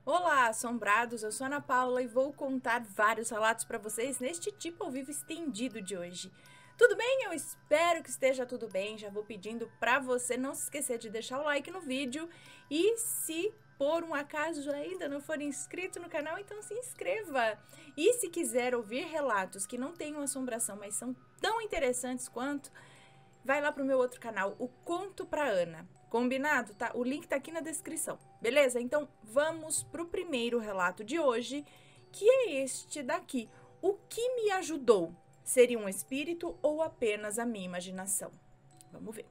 Olá, assombrados! Eu sou Ana Paula e vou contar vários relatos para vocês neste tipo ao vivo estendido de hoje. Tudo bem? Eu espero que esteja tudo bem. Já vou pedindo para você não se esquecer de deixar o like no vídeo e se por um acaso ainda não for inscrito no canal, então se inscreva. E se quiser ouvir relatos que não tenham assombração, mas são tão interessantes quanto, vai lá pro meu outro canal, o Conto pra Ana. Combinado, tá? O link tá aqui na descrição, beleza? Então, vamos pro primeiro relato de hoje, que é este daqui. O que me ajudou? Seria um espírito ou apenas a minha imaginação? Vamos ver.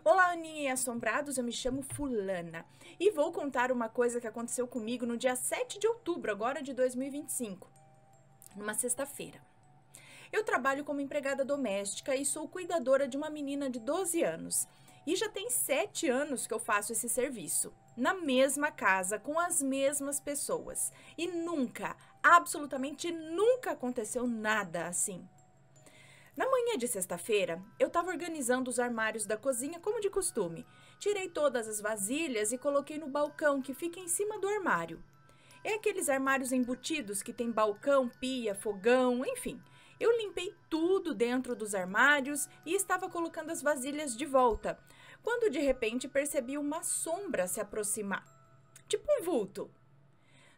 Olá, Aninha e assombrados, eu me chamo Fulana e vou contar uma coisa que aconteceu comigo no dia 7 de outubro, agora de 2025, numa sexta-feira. Eu trabalho como empregada doméstica e sou cuidadora de uma menina de 12 anos. E já tem 7 anos que eu faço esse serviço, na mesma casa, com as mesmas pessoas. E nunca, absolutamente nunca aconteceu nada assim. Na manhã de sexta-feira, eu estava organizando os armários da cozinha como de costume. Tirei todas as vasilhas e coloquei no balcão que fica em cima do armário. É aqueles armários embutidos que tem balcão, pia, fogão, enfim. Eu limpei tudo dentro dos armários e estava colocando as vasilhas de volta, quando de repente percebi uma sombra se aproximar, tipo um vulto.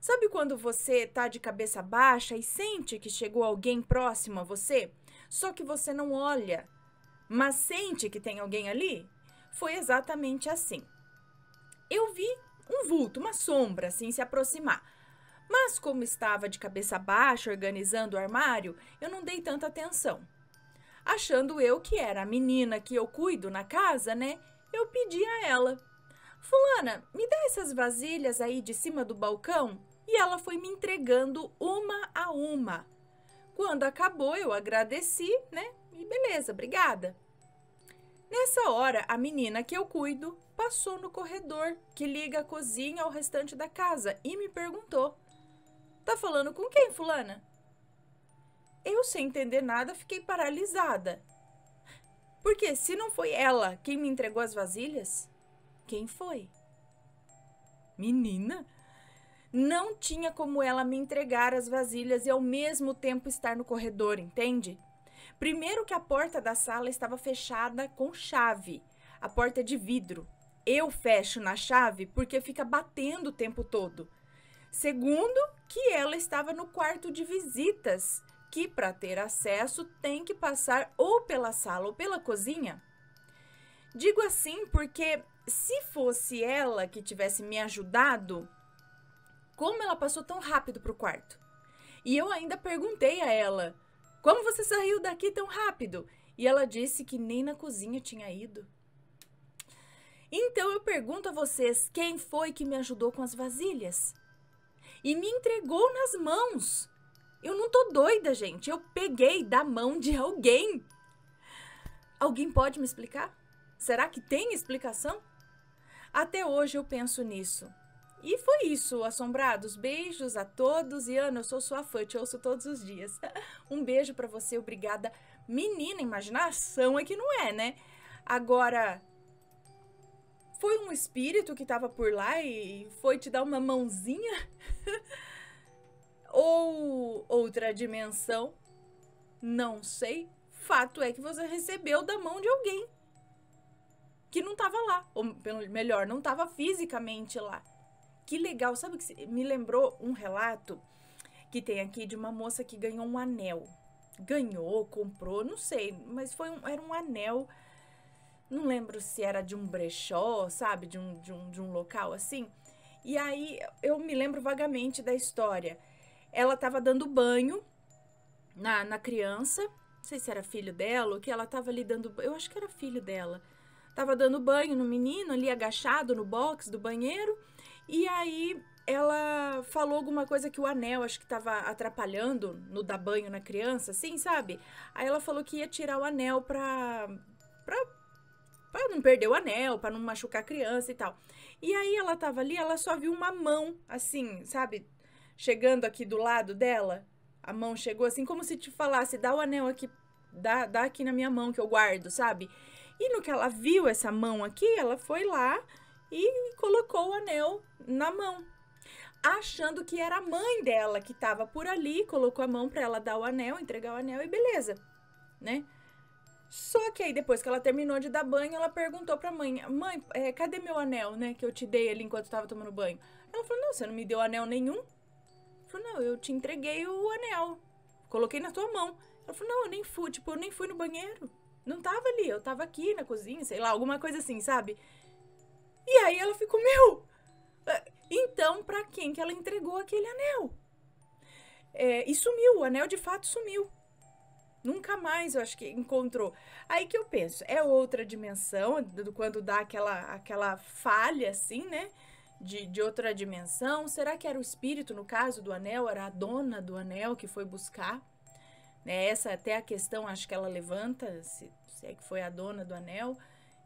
Sabe quando você tá de cabeça baixa e sente que chegou alguém próximo a você, só que você não olha, mas sente que tem alguém ali? Foi exatamente assim. Eu vi um vulto, uma sombra assim se aproximar. Mas como estava de cabeça baixa organizando o armário, eu não dei tanta atenção. Achando eu que era a menina que eu cuido na casa, né? Eu pedi a ela: Fulana, me dá essas vasilhas aí de cima do balcão? E ela foi me entregando uma a uma. Quando acabou, eu agradeci, né? E beleza, obrigada. Nessa hora, a menina que eu cuido passou no corredor que liga a cozinha ao restante da casa e me perguntou: Tá falando com quem, fulana? Eu, sem entender nada, fiquei paralisada. Porque se não foi ela quem me entregou as vasilhas, quem foi? Menina, não tinha como ela me entregar as vasilhas e ao mesmo tempo estar no corredor, entende? Primeiro que a porta da sala estava fechada com chave. A porta é de vidro. Eu fecho na chave porque fica batendo o tempo todo. Segundo, que ela estava no quarto de visitas, que para ter acesso tem que passar ou pela sala ou pela cozinha. Digo assim porque se fosse ela que tivesse me ajudado, como ela passou tão rápido para o quarto? E eu ainda perguntei a ela: como você saiu daqui tão rápido? E ela disse que nem na cozinha tinha ido. Então eu pergunto a vocês, quem foi que me ajudou com as vasilhas? E me entregou nas mãos. Eu não tô doida, gente. Eu peguei da mão de alguém. Alguém pode me explicar? Será que tem explicação? Até hoje eu penso nisso. E foi isso, assombrados. Beijos a todos. E Ana, eu sou sua fã, te ouço todos os dias. Um beijo pra você, obrigada. Menina, imaginação é que não é, né? Agora, foi um espírito que tava por lá e foi te dar uma mãozinha? Ou outra dimensão? Não sei. Fato é que você recebeu da mão de alguém que não tava lá. Ou melhor, não tava fisicamente lá. Que legal. Sabe que me lembrou um relato que tem aqui de uma moça que ganhou um anel. Ganhou, comprou, não sei, mas era um anel. Não lembro se era de um brechó, sabe? De um local assim. E aí eu me lembro vagamente da história. Ela estava dando banho na criança. Não sei se era filho dela ou que ela estava ali dando. Eu acho que era filho dela. Tava dando banho no menino ali agachado no box do banheiro. E aí ela falou alguma coisa que o anel acho que estava atrapalhando no dar banho na criança, assim, sabe? Aí ela falou que ia tirar o anel pra não perder o anel, pra não machucar a criança e tal. E aí ela tava ali, ela só viu uma mão, assim, sabe? Chegando aqui do lado dela. A mão chegou assim, como se te falasse, dá o anel aqui, dá aqui na minha mão que eu guardo, sabe? E no que ela viu essa mão aqui, ela foi lá e colocou o anel na mão. achando que era a mãe dela que estava por ali, colocou a mão para ela dar o anel, entregar o anel e beleza, né? Só que aí, depois que ela terminou de dar banho, ela perguntou pra mãe, mãe, cadê meu anel, né, que eu te dei ali enquanto eu tava tomando banho? Ela falou, não, você não me deu anel nenhum. Ela falou, não, eu te entreguei o anel, coloquei na tua mão. Ela falou, não, eu nem fui no banheiro. Não tava ali, eu tava aqui na cozinha, sei lá, alguma coisa assim, sabe? E aí ela ficou, então pra quem que ela entregou aquele anel? E sumiu, o anel de fato sumiu. Nunca mais, eu acho que encontrou. Aí que eu penso, é outra dimensão, quando dá aquela falha, assim, né? De outra dimensão. Será que era o espírito, no caso do anel? Era a dona do anel que foi buscar? Né? Essa até a questão, acho que ela levanta, se é que foi a dona do anel,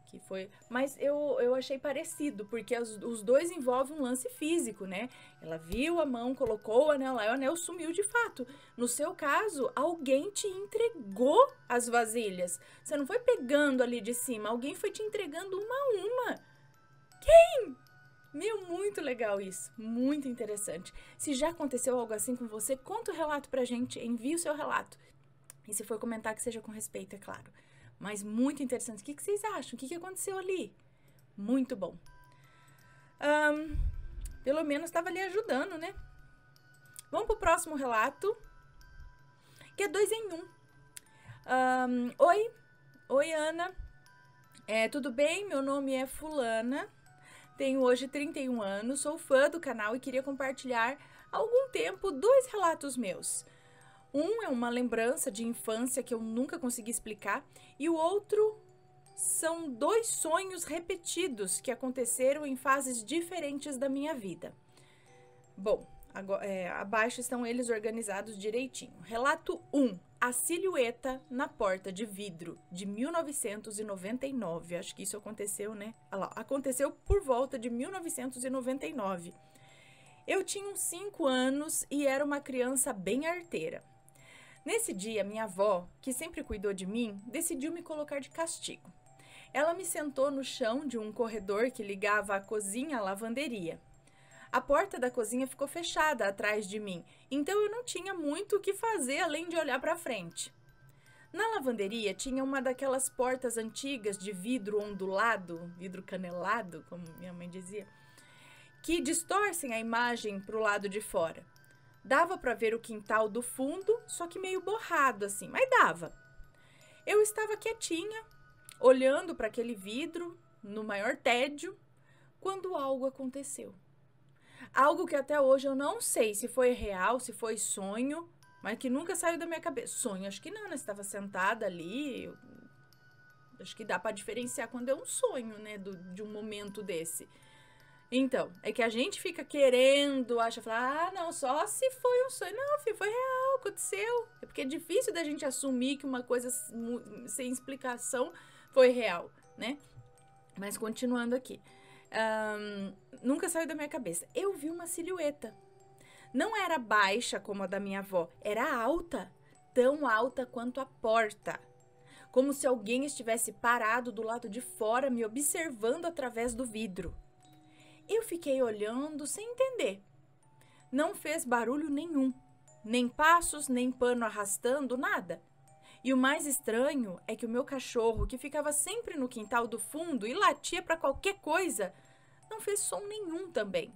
que foi... Mas eu achei parecido, porque os dois envolvem um lance físico, né? Ela viu a mão, colocou o anel lá e o anel sumiu de fato. No seu caso, alguém te entregou as vasilhas. Você não foi pegando ali de cima, alguém foi te entregando uma a uma. Quem? Meu, muito legal isso, muito interessante. Se já aconteceu algo assim com você, conta o relato pra gente, envie o seu relato. E se for comentar, que seja com respeito, é claro. Mas muito interessante. O que vocês acham? O que aconteceu ali? Muito bom. Pelo menos estava ali ajudando, né? Vamos pro próximo relato, que é 2 em 1. Oi, Ana. Tudo bem? Meu nome é Fulana. Tenho hoje 31 anos. Sou fã do canal e queria compartilhar há algum tempo 2 relatos meus. Um é uma lembrança de infância que eu nunca consegui explicar, e o outro são 2 sonhos repetidos que aconteceram em fases diferentes da minha vida. Bom, abaixo estão eles organizados direitinho. Relato 1. A silhueta na porta de vidro, de 1999. Acho que isso aconteceu, né? Olha lá, aconteceu por volta de 1999. Eu tinha uns 5 anos e era uma criança bem arteira. Nesse dia, minha avó, que sempre cuidou de mim, decidiu me colocar de castigo. Ela me sentou no chão de um corredor que ligava a cozinha à lavanderia. A porta da cozinha ficou fechada atrás de mim, então eu não tinha muito o que fazer além de olhar para frente. Na lavanderia tinha uma daquelas portas antigas de vidro ondulado, vidro canelado, como minha mãe dizia, que distorcem a imagem para o lado de fora. Dava para ver o quintal do fundo, só que meio borrado assim, mas dava. Eu estava quietinha, olhando para aquele vidro, no maior tédio, quando algo aconteceu. Algo que até hoje eu não sei se foi real, se foi sonho, mas que nunca saiu da minha cabeça. Sonho, acho que não, né? Estava sentada ali, acho que dá para diferenciar quando é um sonho, né? De um momento desse. Então, é que a gente fica querendo, fala, não, só se foi um sonho. Não, filho, foi real, aconteceu. É porque é difícil da gente assumir que uma coisa sem explicação foi real, né? Mas continuando aqui. Nunca saiu da minha cabeça. Eu vi uma silhueta. Não era baixa como a da minha avó, era alta, tão alta quanto a porta. Como se alguém estivesse parado do lado de fora, me observando através do vidro. Eu fiquei olhando sem entender. Não fez barulho nenhum, nem passos, nem pano arrastando, nada. E o mais estranho é que o meu cachorro, que ficava sempre no quintal do fundo e latia para qualquer coisa, não fez som nenhum também.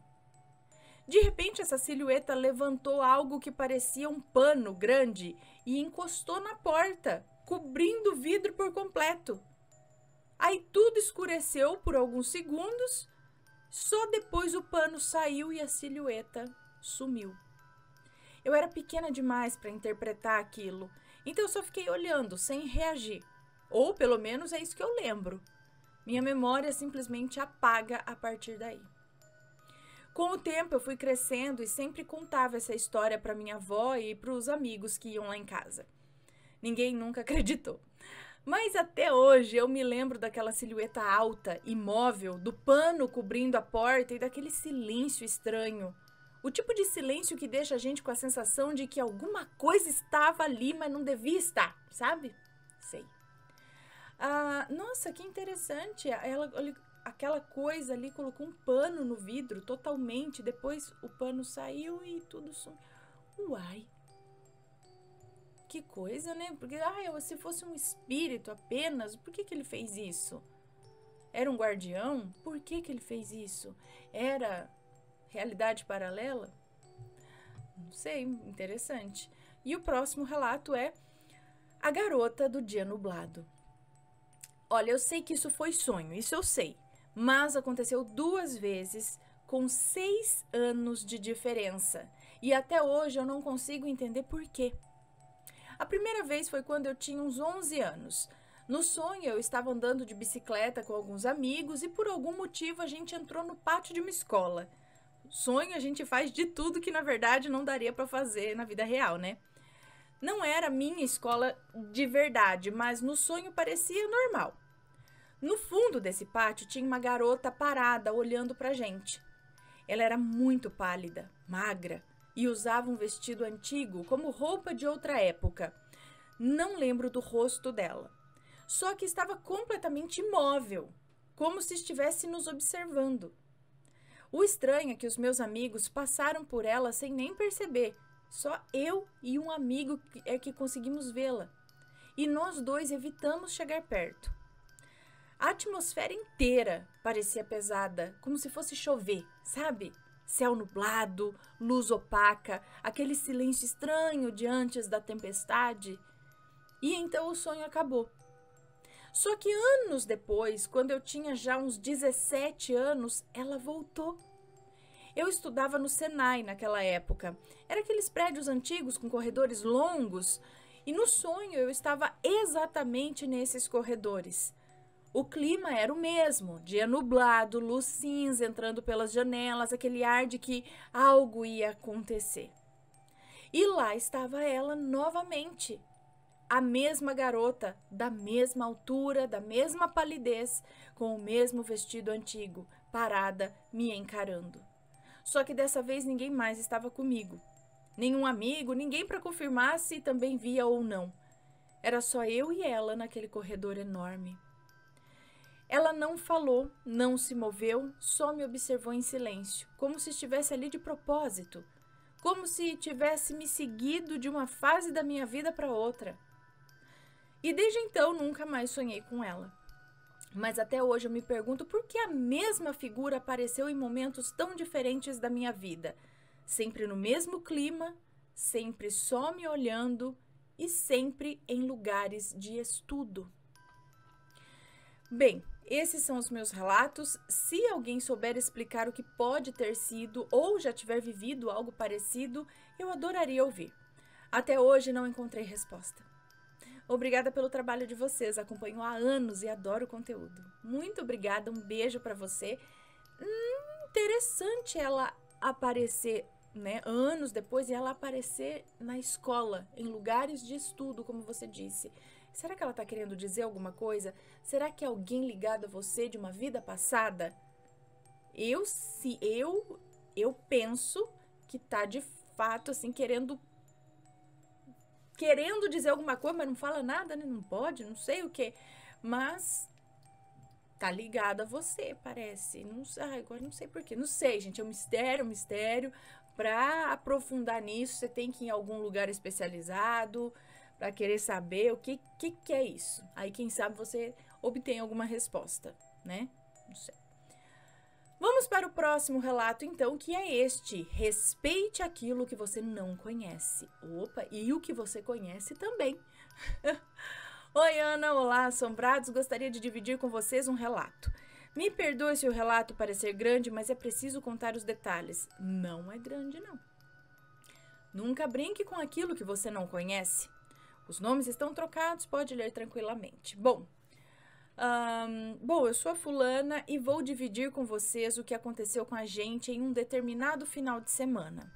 De repente, essa silhueta levantou algo que parecia um pano grande e encostou na porta, cobrindo o vidro por completo. Aí tudo escureceu por alguns segundos. Só depois o pano saiu e a silhueta sumiu. Eu era pequena demais para interpretar aquilo, então eu só fiquei olhando, sem reagir. Ou pelo menos é isso que eu lembro. Minha memória simplesmente apaga a partir daí. Com o tempo eu fui crescendo e sempre contava essa história para minha avó e para os amigos que iam lá em casa. Ninguém nunca acreditou. Mas até hoje eu me lembro daquela silhueta alta, imóvel, do pano cobrindo a porta e daquele silêncio estranho. O tipo de silêncio que deixa a gente com a sensação de que alguma coisa estava ali, mas não devia estar, sabe? Sei. Nossa, que interessante. aquela coisa ali, colocou um pano no vidro totalmente, depois o pano saiu e tudo sumiu. Uai, que coisa, né? Porque, se fosse um espírito apenas, por que ele fez isso? Era um guardião? Por que ele fez isso? Era realidade paralela? Não sei, interessante. E o próximo relato é A Garota do Dia Nublado. Olha, eu sei que isso foi sonho, isso eu sei. Mas aconteceu 2 vezes com 6 anos de diferença. E até hoje eu não consigo entender por quê. A primeira vez foi quando eu tinha uns 11 anos. No sonho, eu estava andando de bicicleta com alguns amigos e por algum motivo a gente entrou no pátio de uma escola. Sonho a gente faz de tudo que na verdade não daria para fazer na vida real, né? Não era minha escola de verdade, mas no sonho parecia normal. No fundo desse pátio tinha uma garota parada olhando pra gente. Ela era muito pálida, magra e usava um vestido antigo como roupa de outra época. Não lembro do rosto dela. Só que estava completamente imóvel, como se estivesse nos observando. O estranho é que os meus amigos passaram por ela sem nem perceber. Só eu e um amigo é que conseguimos vê-la. E nós 2 evitamos chegar perto. A atmosfera inteira parecia pesada, como se fosse chover, sabe? Céu nublado, luz opaca, aquele silêncio estranho de antes da tempestade. E então o sonho acabou. Só que anos depois, quando eu tinha já uns 17 anos, ela voltou. Eu estudava no Senai naquela época. Era aqueles prédios antigos com corredores longos. E no sonho eu estava exatamente nesses corredores. O clima era o mesmo, dia nublado, luz cinza entrando pelas janelas, aquele ar de que algo ia acontecer. E lá estava ela novamente. A mesma garota, da mesma altura, da mesma palidez, com o mesmo vestido antigo, parada, me encarando. Só que dessa vez ninguém mais estava comigo. Nenhum amigo, ninguém para confirmar se também via ou não. Era só eu e ela naquele corredor enorme. Ela não falou, não se moveu, só me observou em silêncio, como se estivesse ali de propósito, como se tivesse me seguido de uma fase da minha vida para outra. E desde então nunca mais sonhei com ela. Mas até hoje eu me pergunto por que a mesma figura apareceu em momentos tão diferentes da minha vida. Sempre no mesmo clima, sempre só me olhando e sempre em lugares de estudo. Bem, esses são os meus relatos. Se alguém souber explicar o que pode ter sido ou já tiver vivido algo parecido, eu adoraria ouvir. Até hoje não encontrei resposta. Obrigada pelo trabalho de vocês, acompanho há anos e adoro o conteúdo. Muito obrigada, um beijo para você. Interessante ela aparecer, né, anos depois, e ela aparecer na escola, em lugares de estudo, como você disse. Será que ela está querendo dizer alguma coisa? Será que é alguém ligado a você de uma vida passada? Eu penso que tá de fato assim querendo dizer alguma coisa, mas não fala nada, né? Não pode, não sei o que. Mas tá ligado a você, parece. Não sei, agora não sei porquê. Não sei, gente, é um mistério. Pra aprofundar nisso, você tem que ir em algum lugar especializado para querer saber o que é isso. Aí, quem sabe, você obtém alguma resposta, né? Não sei. Vamos para o próximo relato, então, que é este. Respeite aquilo que você não conhece. Opa, e o que você conhece também. Oi, Ana. Olá, assombrados. Gostaria de dividir com vocês um relato. Me perdoe se o relato parecer grande, mas é preciso contar os detalhes. Não é grande, não. Nunca brinque com aquilo que você não conhece. Os nomes estão trocados, pode ler tranquilamente. Bom, eu sou a fulana e vou dividir com vocês o que aconteceu com a gente em um determinado final de semana.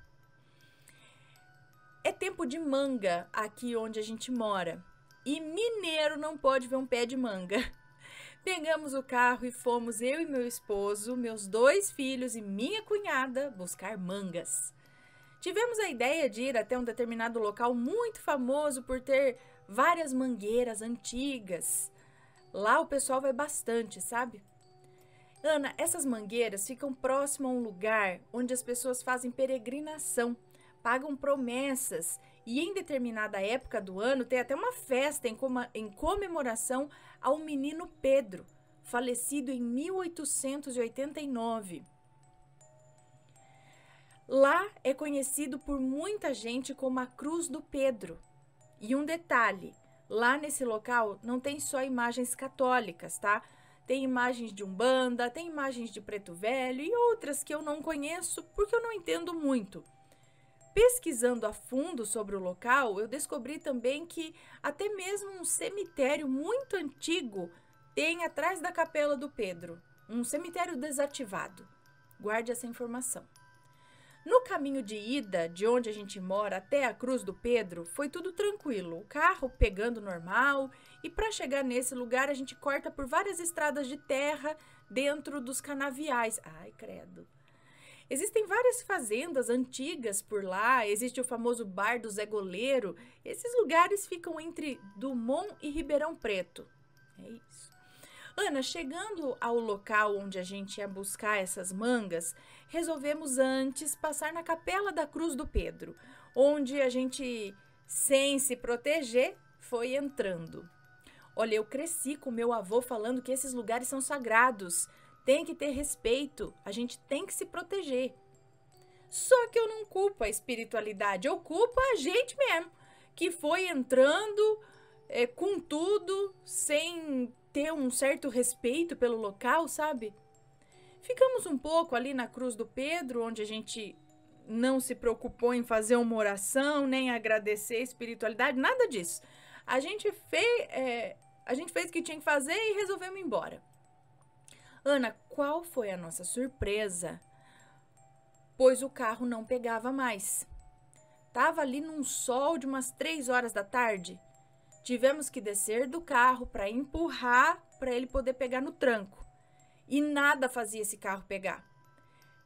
É tempo de manga aqui onde a gente mora. E mineiro não pode ver um pé de manga. Pegamos o carro e fomos eu e meu esposo, meus 2 filhos e minha cunhada buscar mangas. Tivemos a ideia de ir até um determinado local muito famoso por ter várias mangueiras antigas. Lá o pessoal vai bastante, sabe? Ana, essas mangueiras ficam próximo a um lugar onde as pessoas fazem peregrinação, pagam promessas e em determinada época do ano tem até uma festa em comemoração ao menino Pedro, falecido em 1889. Lá é conhecido por muita gente como a Cruz do Pedro. E um detalhe, lá nesse local não tem só imagens católicas, tá? Tem imagens de Umbanda, tem imagens de Preto Velho e outras que eu não conheço porque eu não entendo muito. Pesquisando a fundo sobre o local, eu descobri também que até mesmo um cemitério muito antigo tem atrás da Capela do Pedro, um cemitério desativado. Guarde essa informação. No caminho de ida, de onde a gente mora até a Cruz do Pedro, foi tudo tranquilo, o carro pegando normal, e para chegar nesse lugar a gente corta por várias estradas de terra dentro dos canaviais. Ai, credo. Existem várias fazendas antigas por lá, existe o famoso Bar do Zé Goleiro. Esses lugares ficam entre Dumont e Ribeirão Preto. É isso. Ana, chegando ao local onde a gente ia buscar essas mangas, resolvemos antes passar na Capela da Cruz do Pedro, onde a gente, sem se proteger, foi entrando. Olha, eu cresci com meu avô falando que esses lugares são sagrados, tem que ter respeito, a gente tem que se proteger. Só que eu não culpo a espiritualidade, eu culpo a gente mesmo, que foi entrando com tudo, sem ter um certo respeito pelo local, sabe? Ficamos um pouco ali na Cruz do Pedro, onde a gente não se preocupou em fazer uma oração, nem agradecer a espiritualidade, nada disso. A gente fez o que tinha que fazer e resolvemos ir embora. Ana, qual foi a nossa surpresa? Pois o carro não pegava mais. Tava ali num sol de umas 3 horas da tarde. Tivemos que descer do carro para empurrar para ele poder pegar no tranco. E nada fazia esse carro pegar.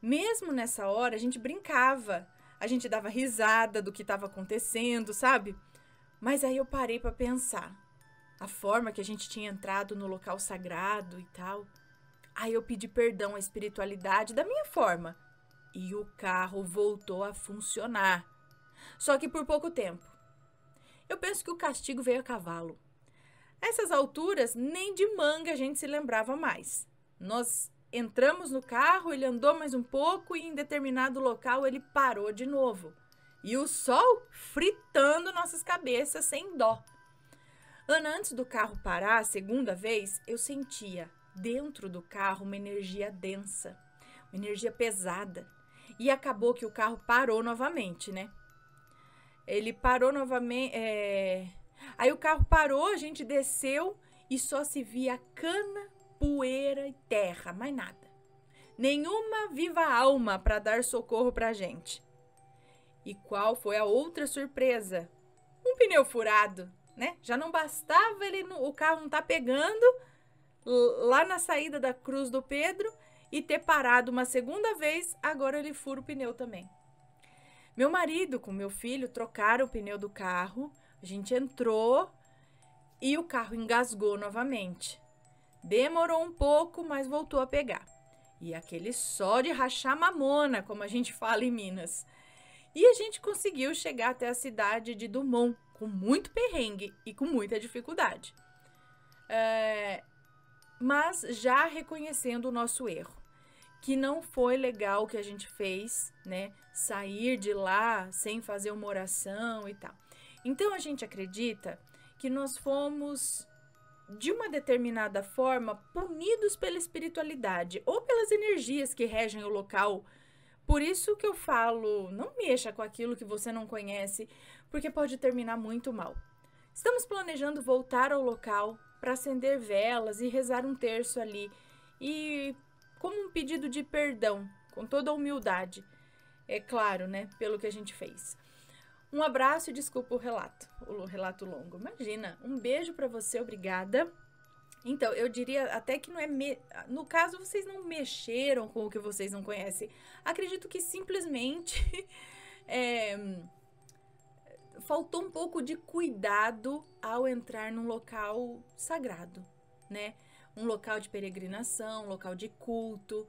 Mesmo nessa hora, a gente brincava, a gente dava risada do que estava acontecendo, sabe? Mas aí eu parei para pensar. A forma que a gente tinha entrado no local sagrado e tal. Aí eu pedi perdão à espiritualidade da minha forma. E o carro voltou a funcionar. Só que por pouco tempo. Eu penso que o castigo veio a cavalo. A essas alturas, nem de manga a gente se lembrava mais. Nós entramos no carro, ele andou mais um pouco e em determinado local ele parou de novo. E o sol fritando nossas cabeças sem dó. Ana, antes do carro parar a segunda vez, eu sentia dentro do carro uma energia densa, uma energia pesada. E acabou que o carro parou novamente, né? Ele parou novamente. Aí o carro parou, a gente desceu e só se via cana, poeira e terra, mais nada. Nenhuma viva alma para dar socorro pra gente. E qual foi a outra surpresa? Um pneu furado, né? Já não bastava o carro não tá pegando lá na saída da Cruz do Pedro e ter parado uma segunda vez, agora ele fura o pneu também. Meu marido com meu filho trocaram o pneu do carro, a gente entrou e o carro engasgou novamente. Demorou um pouco, mas voltou a pegar. E aquele só de rachar mamona, como a gente fala em Minas. E a gente conseguiu chegar até a cidade de Dumont, com muito perrengue e com muita dificuldade. Mas já reconhecendo o nosso erro, que não foi legal o que a gente fez, né? Sair de lá sem fazer uma oração e tal. Então, a gente acredita que nós fomos, de uma determinada forma, punidos pela espiritualidade ou pelas energias que regem o local. Por isso que eu falo, não mexa com aquilo que você não conhece, porque pode terminar muito mal. Estamos planejando voltar ao local para acender velas e rezar um terço ali. E como um pedido de perdão, com toda a humildade. É claro, né? Pelo que a gente fez. Um abraço e desculpa o relato longo. Imagina, um beijo para você, obrigada. Então, eu diria até que não é... No caso, vocês não mexeram com o que vocês não conhecem. Acredito que simplesmente faltou um pouco de cuidado ao entrar num local sagrado, né? um local de peregrinação, um local de culto.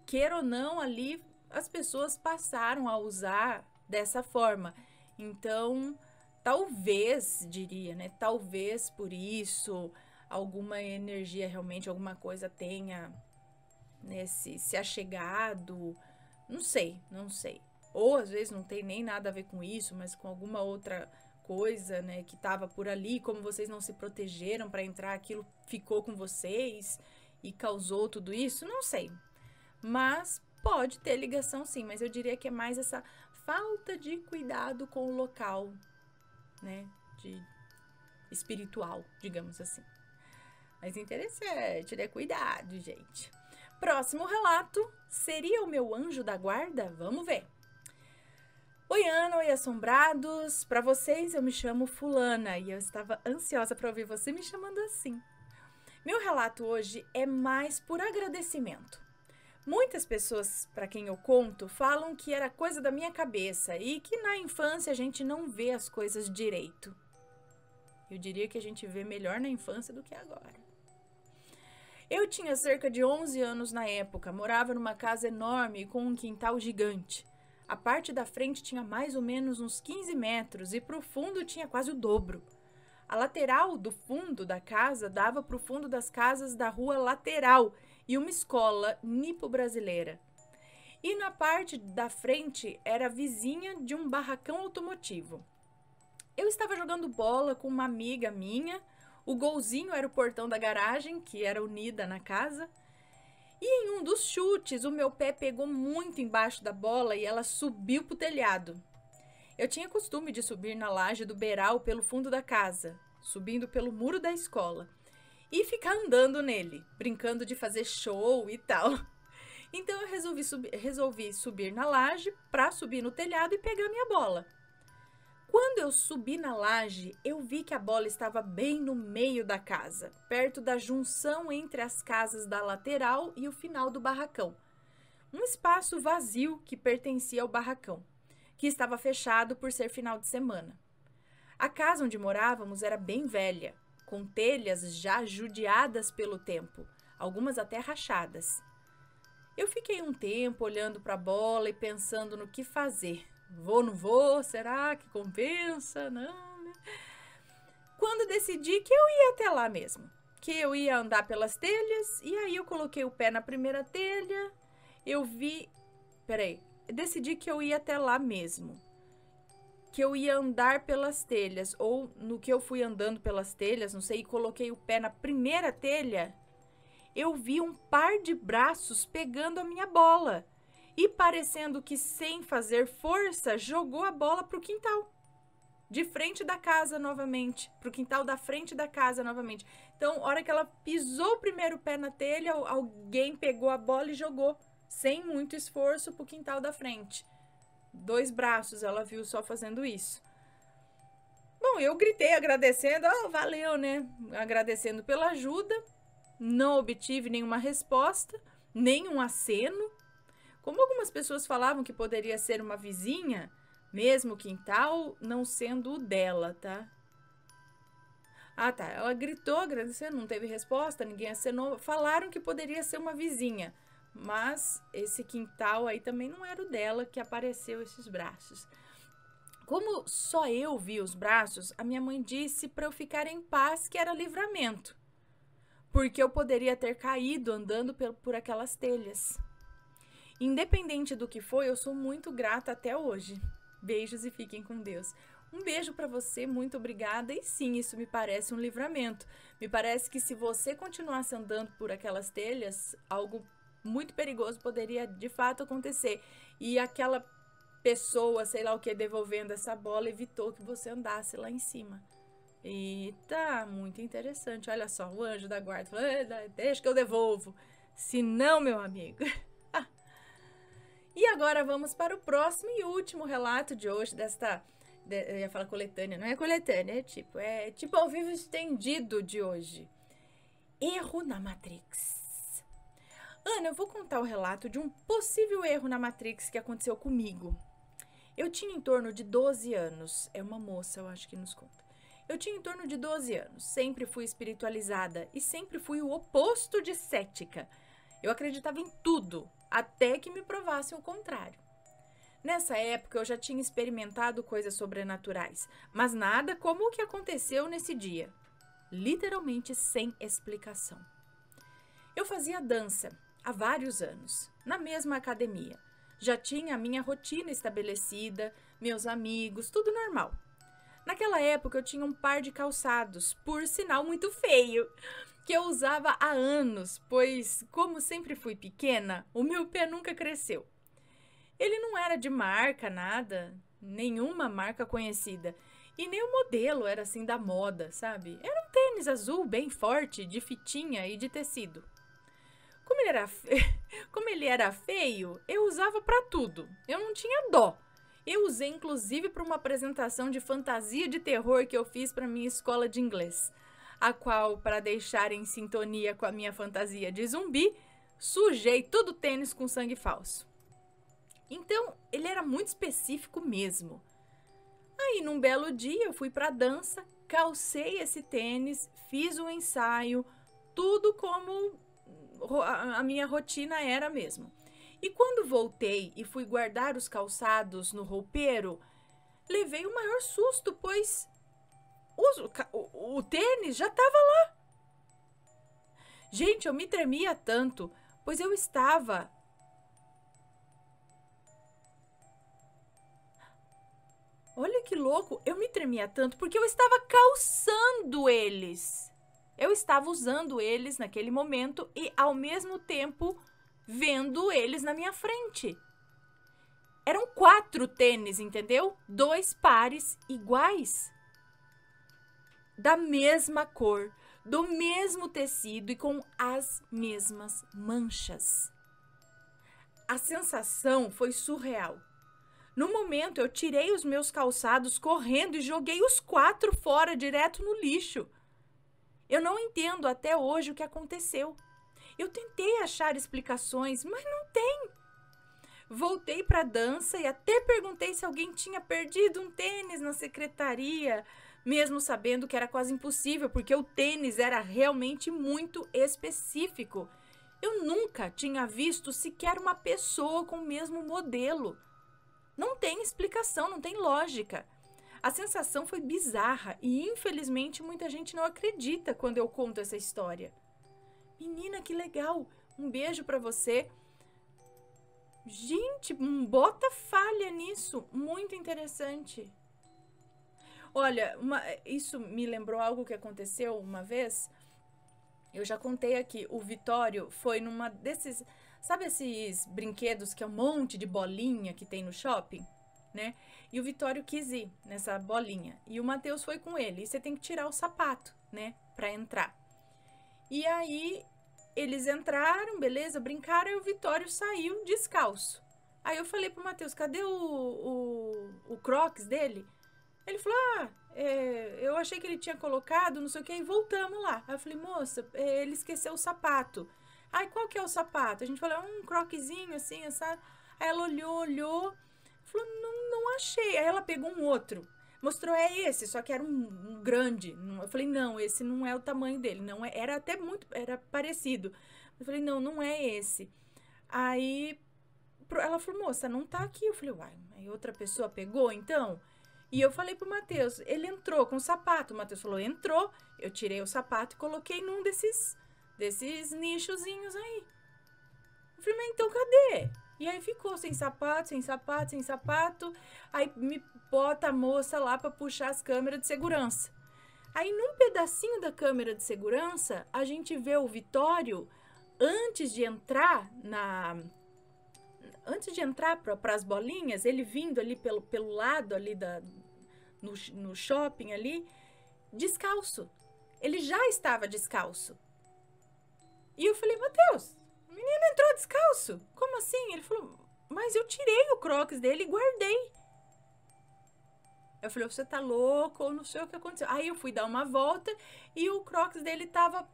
Queira ou não, ali as pessoas passaram a usar dessa forma. Então, talvez, diria, né? Talvez por isso alguma energia realmente, alguma coisa tenha se achegado. Não sei. Ou às vezes não tem nem nada a ver com isso, mas com alguma outra coisa, né, que tava por ali, como vocês não se protegeram para entrar, aquilo ficou com vocês e causou tudo isso, não sei. Mas pode ter ligação sim, mas eu diria que é mais essa falta de cuidado com o local, né, de espiritual, digamos assim. Mas interessante, né? Cuidado, gente. Próximo relato, seria o meu anjo da guarda? Vamos ver. Oi, Ana, oi, assombrados. Para vocês, eu me chamo Fulana e eu estava ansiosa para ouvir você me chamando assim. Meu relato hoje é mais por agradecimento. Muitas pessoas, para quem eu conto, falam que era coisa da minha cabeça e que na infância a gente não vê as coisas direito. Eu diria que a gente vê melhor na infância do que agora. Eu tinha cerca de 11 anos na época, morava numa casa enorme com um quintal gigante. A parte da frente tinha mais ou menos uns 15 metros e para o fundo tinha quase o dobro. A lateral do fundo da casa dava para o fundo das casas da rua lateral e uma escola nipo-brasileira. E na parte da frente era vizinha de um barracão automotivo. Eu estava jogando bola com uma amiga minha, o golzinho era o portão da garagem, que era unida na casa. E em um dos chutes, o meu pé pegou muito embaixo da bola e ela subiu pro telhado. Eu tinha costume de subir na laje do beiral pelo fundo da casa, subindo pelo muro da escola, e ficar andando nele, brincando de fazer show e tal. Então eu resolvi subir na laje para subir no telhado e pegar minha bola. Quando eu subi na laje, eu vi que a bola estava bem no meio da casa, perto da junção entre as casas da lateral e o final do barracão. Um espaço vazio que pertencia ao barracão, que estava fechado por ser final de semana. A casa onde morávamos era bem velha, com telhas já judiadas pelo tempo, algumas até rachadas. Eu fiquei um tempo olhando para a bola e pensando no que fazer. Vou, não vou? Será que compensa? Não, né? Quando decidi que eu ia até lá mesmo, que eu ia andar pelas telhas, e aí eu coloquei o pé na primeira telha, decidi que eu ia até lá mesmo, que eu ia andar pelas telhas, ou no que eu fui andando pelas telhas, não sei, e coloquei o pé na primeira telha, eu vi um par de braços pegando a minha bola. E parecendo que sem fazer força, jogou a bola para o quintal. De frente da casa novamente. Para o quintal da frente da casa novamente. Então, a hora que ela pisou o primeiro pé na telha, alguém pegou a bola e jogou. Sem muito esforço para o quintal da frente. 2 braços ela viu só fazendo isso. Bom, eu gritei agradecendo. Oh, valeu, né? Agradecendo pela ajuda. Não obtive nenhuma resposta. Nem um aceno. Como algumas pessoas falavam que poderia ser uma vizinha, mesmo o quintal não sendo o dela, tá? Ah, tá. Ela gritou agradecendo, não teve resposta, ninguém acenou. Falaram que poderia ser uma vizinha, mas esse quintal aí também não era o dela que apareceu esses braços. Como só eu vi os braços, a minha mãe disse para eu ficar em paz que era livramento, porque eu poderia ter caído andando por aquelas telhas. Independente do que foi, eu sou muito grata até hoje. Beijos e fiquem com Deus. Um beijo para você, muito obrigada. E sim, isso me parece um livramento. Me parece que se você continuasse andando por aquelas telhas, algo muito perigoso poderia de fato acontecer. E aquela pessoa, sei lá o que, devolvendo essa bola, evitou que você andasse lá em cima. Eita, muito interessante. Olha só, o anjo da guarda falou, deixa que eu devolvo. Se não, meu amigo... E agora vamos para o próximo e último relato de hoje eu ia falar coletânea, não é coletânea, é tipo ao vivo estendido de hoje. Erro na Matrix. Ana, eu vou contar o relato de um possível erro na Matrix que aconteceu comigo. Eu tinha em torno de 12 anos, é uma moça, eu acho que nos conta. Eu tinha em torno de 12 anos, sempre fui espiritualizada e sempre fui o oposto de cética. Eu acreditava em tudo, até que me provassem o contrário. Nessa época eu já tinha experimentado coisas sobrenaturais, mas nada como o que aconteceu nesse dia. Literalmente sem explicação. Eu fazia dança há vários anos, na mesma academia. Já tinha a minha rotina estabelecida, meus amigos, tudo normal. Naquela época eu tinha um par de calçados, por sinal muito feio, que eu usava há anos, pois, como sempre fui pequena, o meu pé nunca cresceu. Ele não era de marca, nada, nenhuma marca conhecida, e nem o modelo era assim da moda, sabe? Era um tênis azul bem forte, de fitinha e de tecido. Como ele era feio, eu usava pra tudo, eu não tinha dó. Eu usei inclusive para uma apresentação de fantasia de terror que eu fiz para minha escola de inglês, a qual, para deixar em sintonia com a minha fantasia de zumbi, sujei todo o tênis com sangue falso. Então, ele era muito específico mesmo. Aí, num belo dia, eu fui para a dança, calcei esse tênis, fiz o ensaio, tudo como a minha rotina era mesmo. E quando voltei e fui guardar os calçados no roupeiro, levei o maior susto, pois o tênis já estava lá. Gente, eu me tremia tanto, pois eu estava... Olha que louco, eu me tremia tanto porque eu estava calçando eles. Eu estava usando eles naquele momento e, ao mesmo tempo, vendo eles na minha frente. Eram 4 tênis, entendeu? 2 pares iguais. Da mesma cor, do mesmo tecido e com as mesmas manchas. A sensação foi surreal. No momento, eu tirei os meus calçados correndo e joguei os 4 fora, direto no lixo. Eu não entendo até hoje o que aconteceu. Eu tentei achar explicações, mas não tem. Voltei para a dança e até perguntei se alguém tinha perdido um tênis na secretaria, mesmo sabendo que era quase impossível, porque o tênis era realmente muito específico. Eu nunca tinha visto sequer uma pessoa com o mesmo modelo. Não tem explicação, não tem lógica. A sensação foi bizarra e, infelizmente, muita gente não acredita quando eu conto essa história. Menina, que legal! Um beijo pra você. Gente, bota falha nisso. Muito interessante. Olha, isso me lembrou algo que aconteceu uma vez. Eu já contei aqui. O Vitório foi numa desses... Sabe esses brinquedos que é um monte de bolinha que tem no shopping? Né? E o Vitório quis ir nessa bolinha. E o Matheus foi com ele. E você tem que tirar o sapato, né? Pra entrar. E aí, eles entraram, beleza, brincaram, e o Vitório saiu descalço. Aí eu falei pro Matheus, cadê o Crocs dele? Ele falou, eu achei que ele tinha colocado, não sei o que, e voltamos lá. Aí eu falei, moça, ele esqueceu o sapato. Aí, qual que é o sapato? A gente falou, um croquezinho assim, essa. Aí ela olhou, falou, não achei. Aí ela pegou um outro. Mostrou, é esse, só que era um grande. Eu falei, não, esse não é o tamanho dele. Não é, era até muito, era parecido. Eu falei, não é esse. Aí ela falou, moça, não tá aqui. Eu falei, uai, aí outra pessoa pegou, então? E eu falei pro Matheus, ele entrou com o sapato. O Matheus falou, entrou. Eu tirei o sapato e coloquei num desses nichozinhos aí. Eu falei, mas então cadê? E aí ficou sem sapato, sem sapato, sem sapato. Aí me bota a moça lá pra puxar as câmeras de segurança. Aí num pedacinho da câmera de segurança, a gente vê o Vitório, antes de entrar para as bolinhas, ele vindo ali pelo lado ali no shopping ali, descalço. Ele já estava descalço. E eu falei, Matheus, o menino entrou descalço. Como assim? Ele falou, mas eu tirei o Crocs dele e guardei. Eu falei, você tá louco ou não sei o que aconteceu. Aí eu fui dar uma volta e o Crocs dele tava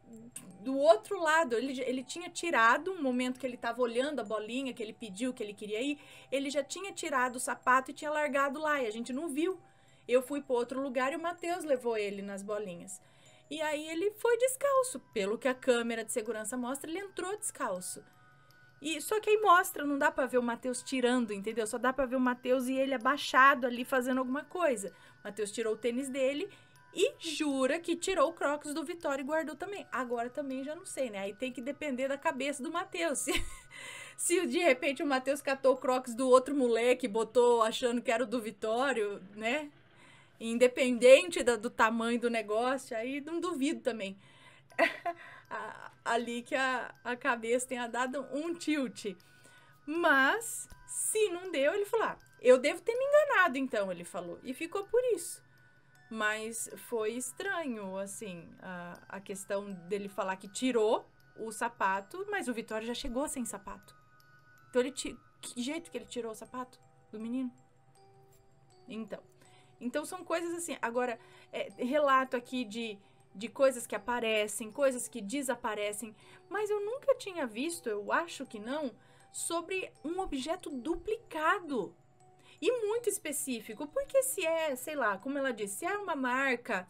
do outro lado. Ele tinha tirado, um momento que ele tava olhando a bolinha, que ele pediu, que ele queria ir, ele já tinha tirado o sapato e tinha largado lá e a gente não viu. Eu fui para outro lugar e o Matheus levou ele nas bolinhas. E aí ele foi descalço. Pelo que a câmera de segurança mostra, ele entrou descalço. E só que aí mostra, não dá pra ver o Matheus tirando, entendeu? Só dá pra ver o Matheus e ele abaixado ali fazendo alguma coisa. O Matheus tirou o tênis dele e jura que tirou o Crocs do Vitória e guardou também. Agora também já não sei, né? Aí tem que depender da cabeça do Matheus. Se de repente o Matheus catou o Crocs do outro moleque, botou achando que era o do Vitório, né? Independente do tamanho do negócio, aí não duvido também. Ali que a cabeça tenha dado um tilt. Mas, se não deu, ele falou, eu devo ter me enganado então, ele falou. E ficou por isso. Mas foi estranho, assim, a questão dele falar que tirou o sapato, mas o Vitória já chegou sem sapato. Então, que jeito que ele tirou o sapato do menino? Então são coisas assim. Agora, relato aqui de coisas que aparecem, coisas que desaparecem, mas eu nunca tinha visto, eu acho que não, sobre um objeto duplicado. E muito específico, porque se é, sei lá, como ela disse, se é uma marca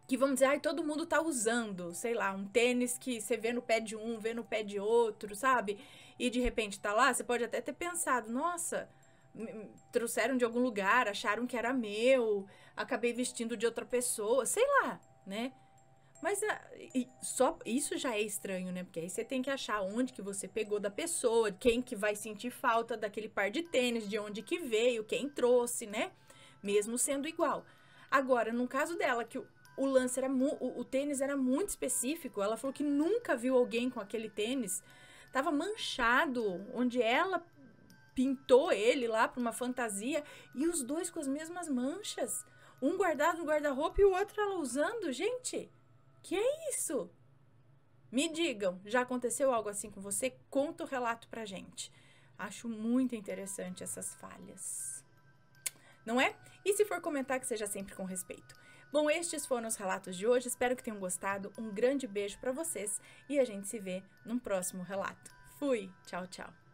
que, vamos dizer, todo mundo tá usando, sei lá, um tênis que você vê no pé de um, vê no pé de outro, sabe? E de repente tá lá, você pode até ter pensado, nossa, trouxeram de algum lugar, acharam que era meu, acabei vestindo de outra pessoa, sei lá, né? Mas só isso já é estranho, né? Porque aí você tem que achar onde que você pegou da pessoa, quem que vai sentir falta daquele par de tênis, de onde que veio, quem trouxe, né? Mesmo sendo igual. Agora, no caso dela, que o lance era o tênis era muito específico, ela falou que nunca viu alguém com aquele tênis, tava manchado, onde ela pintou ele lá para uma fantasia, e os dois com as mesmas manchas. Um guardado no guarda-roupa e o outro ela usando. Gente, que é isso? Me digam, já aconteceu algo assim com você? Conta o relato pra gente. Acho muito interessante essas falhas. Não é? E se for comentar, que seja sempre com respeito. Bom, estes foram os relatos de hoje. Espero que tenham gostado. Um grande beijo pra vocês e a gente se vê num próximo relato. Fui! Tchau, tchau!